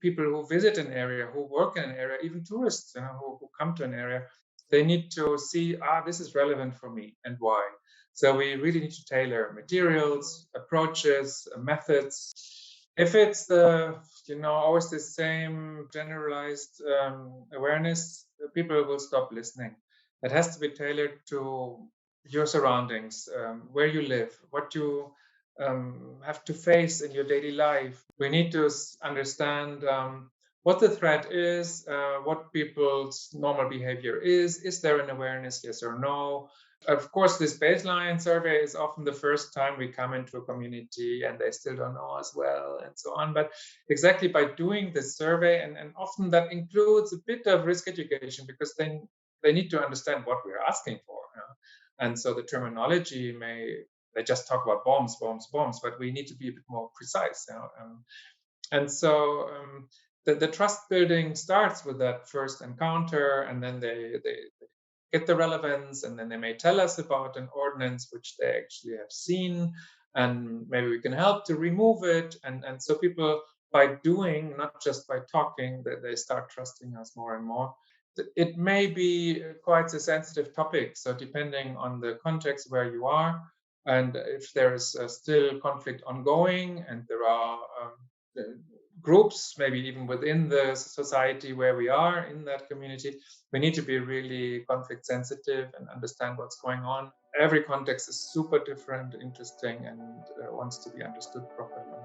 people who visit an area, who work in an area, even tourists, who come to an area, they need to see, this is relevant for me and why. So we really need to tailor materials, approaches, methods. If it's always the same generalized awareness, people will stop listening. It has to be tailored to your surroundings, where you live, what you have to face in your daily life. We need to understand what the threat is, what people's normal behavior is. Is there an awareness, yes or no? Of course, this baseline survey is often the first time we come into a community and they still don't know us well and so on. But exactly by doing this survey, and often that includes a bit of risk education, because then they need to understand what we're asking for. And so the terminology they just talk about bombs, but we need to be a bit more precise. And so the trust building starts with that first encounter, and then they get the relevance, and then they may tell us about an ordinance which they actually have seen, and maybe we can help to remove it. And so people, by doing, not just by talking, that they start trusting us more and more. It may be quite a sensitive topic, so depending on the context where you are, and if there is still conflict ongoing, and there are groups, maybe even within the society where we are in that community, we need to be really conflict sensitive and understand what's going on. Every context is super different, interesting, and wants to be understood properly.